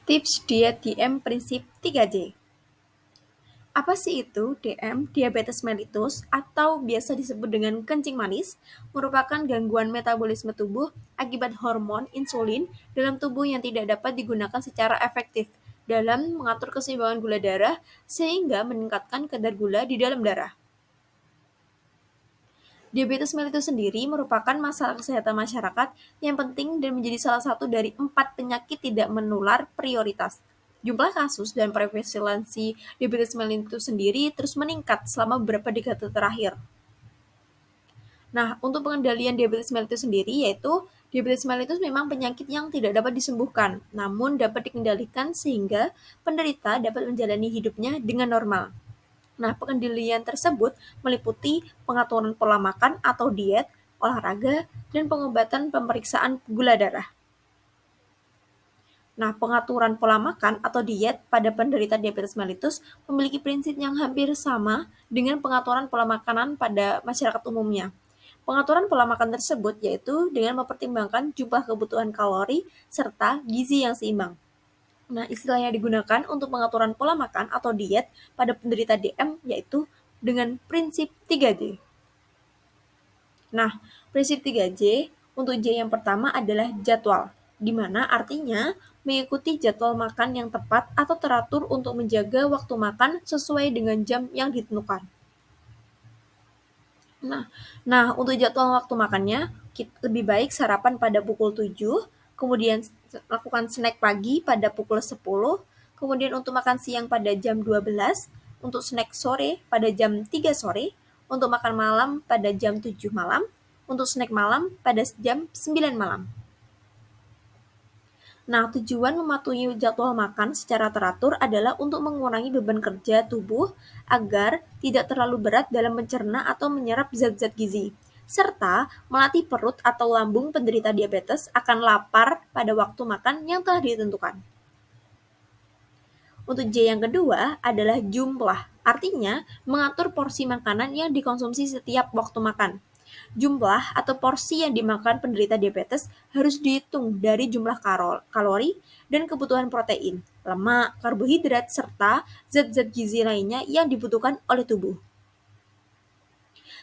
Tips diet DM prinsip 3J. Apa sih itu DM, diabetes mellitus, atau biasa disebut dengan kencing manis, merupakan gangguan metabolisme tubuh akibat hormon insulin dalam tubuh yang tidak dapat digunakan secara efektif dalam mengatur keseimbangan gula darah sehingga meningkatkan kadar gula di dalam darah. Diabetes mellitus sendiri merupakan masalah kesehatan masyarakat yang penting dan menjadi salah satu dari 4 penyakit tidak menular prioritas. Jumlah kasus dan prevalensi diabetes mellitus sendiri terus meningkat selama beberapa dekade terakhir. Nah, untuk pengendalian diabetes mellitus sendiri yaitu diabetes mellitus memang penyakit yang tidak dapat disembuhkan, namun dapat dikendalikan sehingga penderita dapat menjalani hidupnya dengan normal. Nah, pengendalian tersebut meliputi pengaturan pola makan atau diet, olahraga, dan pengobatan pemeriksaan gula darah. Nah, pengaturan pola makan atau diet pada penderita diabetes mellitus memiliki prinsip yang hampir sama dengan pengaturan pola makanan pada masyarakat umumnya. Pengaturan pola makan tersebut yaitu dengan mempertimbangkan jumlah kebutuhan kalori serta gizi yang seimbang. Nah, istilah yang digunakan untuk pengaturan pola makan atau diet pada penderita DM yaitu dengan prinsip 3J. Nah, prinsip 3J untuk J yang pertama adalah jadwal, di mana artinya mengikuti jadwal makan yang tepat atau teratur untuk menjaga waktu makan sesuai dengan jam yang ditentukan. Nah, untuk jadwal waktu makannya, lebih baik sarapan pada pukul 7, kemudian lakukan snack pagi pada pukul 10, kemudian untuk makan siang pada jam 12, untuk snack sore pada jam 3 sore, untuk makan malam pada jam 7 malam, untuk snack malam pada jam 9 malam. Nah, tujuan mematuhi jadwal makan secara teratur adalah untuk mengurangi beban kerja tubuh agar tidak terlalu berat dalam mencerna atau menyerap zat-zat gizi, serta melatih perut atau lambung penderita diabetes akan lapar pada waktu makan yang telah ditentukan. Untuk J yang kedua adalah jumlah, artinya mengatur porsi makanan yang dikonsumsi setiap waktu makan. Jumlah atau porsi yang dimakan penderita diabetes harus dihitung dari jumlah kalori dan kebutuhan protein, lemak, karbohidrat, serta zat-zat gizi lainnya yang dibutuhkan oleh tubuh.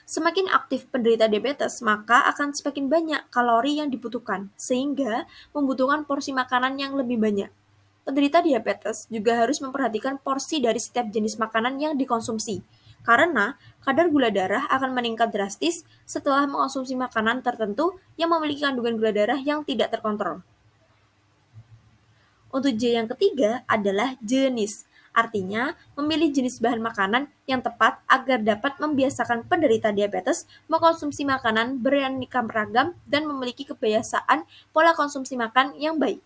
Semakin aktif penderita diabetes, maka akan semakin banyak kalori yang dibutuhkan, sehingga membutuhkan porsi makanan yang lebih banyak. Penderita diabetes juga harus memperhatikan porsi dari setiap jenis makanan yang dikonsumsi, karena kadar gula darah akan meningkat drastis setelah mengonsumsi makanan tertentu yang memiliki kandungan gula darah yang tidak terkontrol. Untuk J yang ketiga adalah jenis, artinya memilih jenis bahan makanan yang tepat agar dapat membiasakan penderita diabetes mengkonsumsi makanan beraneka ragam dan memiliki kebiasaan pola konsumsi makan yang baik.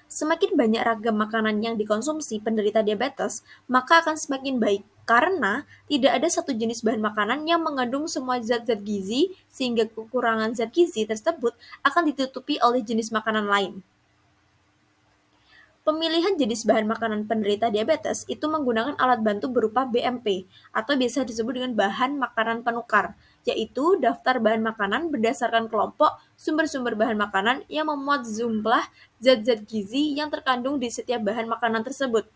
Semakin banyak ragam makanan yang dikonsumsi penderita diabetes, maka akan semakin baik karena tidak ada satu jenis bahan makanan yang mengandung semua zat-zat gizi sehingga kekurangan zat gizi tersebut akan ditutupi oleh jenis makanan lain. Pemilihan jenis bahan makanan penderita diabetes itu menggunakan alat bantu berupa BMP atau biasa disebut dengan bahan makanan penukar, yaitu daftar bahan makanan berdasarkan kelompok sumber-sumber bahan makanan yang memuat jumlah zat-zat gizi yang terkandung di setiap bahan makanan tersebut.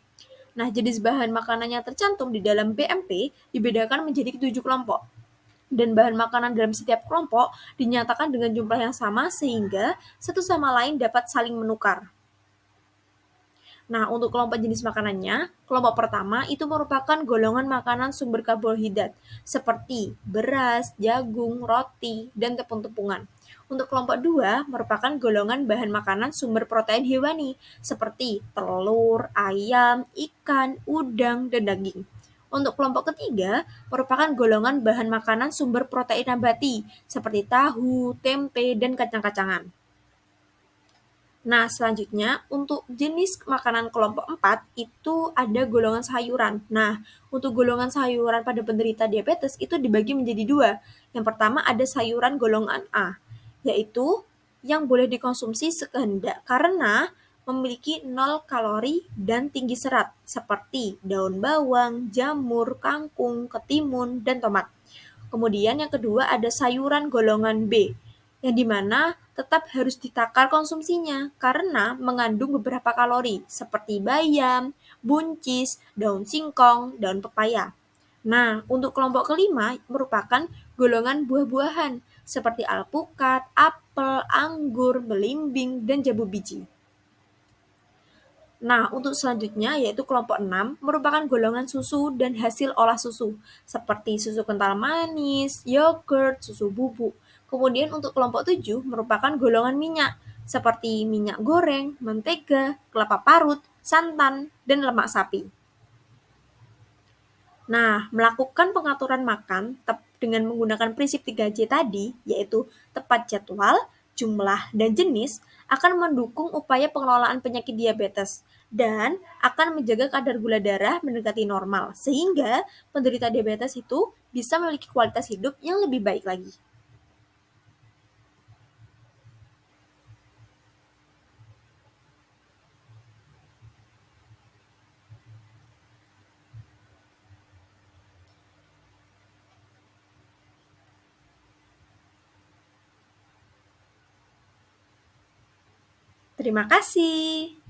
Nah, jenis bahan makanan yang tercantum di dalam BMP dibedakan menjadi 7 kelompok. Dan bahan makanan dalam setiap kelompok dinyatakan dengan jumlah yang sama sehingga satu sama lain dapat saling menukar. Nah, untuk kelompok jenis makanannya, kelompok pertama itu merupakan golongan makanan sumber karbohidrat, seperti beras, jagung, roti, dan tepung-tepungan. Untuk kelompok 2 merupakan golongan bahan makanan sumber protein hewani, seperti telur, ayam, ikan, udang, dan daging. Untuk kelompok ketiga merupakan golongan bahan makanan sumber protein nabati, seperti tahu, tempe, dan kacang-kacangan. Nah, selanjutnya untuk jenis makanan kelompok 4 itu ada golongan sayuran. Nah, untuk golongan sayuran pada penderita diabetes itu dibagi menjadi 2. Yang pertama ada sayuran golongan A, yaitu yang boleh dikonsumsi sekehendak karena memiliki 0 kalori dan tinggi serat, seperti daun bawang, jamur, kangkung, ketimun, dan tomat. Kemudian yang kedua ada sayuran golongan B, yang dimana tetap harus ditakar konsumsinya karena mengandung beberapa kalori seperti bayam, buncis, daun singkong, daun pepaya. Nah, untuk kelompok kelima merupakan golongan buah-buahan seperti alpukat, apel, anggur, belimbing, dan jambu biji. Nah, untuk selanjutnya yaitu kelompok 6 merupakan golongan susu dan hasil olah susu seperti susu kental manis, yogurt, susu bubuk. Kemudian untuk kelompok 7 merupakan golongan minyak seperti minyak goreng, mentega, kelapa parut, santan, dan lemak sapi. Nah, melakukan pengaturan makan dengan menggunakan prinsip 3C tadi, yaitu tepat jadwal, jumlah, dan jenis, akan mendukung upaya pengelolaan penyakit diabetes dan akan menjaga kadar gula darah mendekati normal, sehingga penderita diabetes itu bisa memiliki kualitas hidup yang lebih baik lagi. Terima kasih.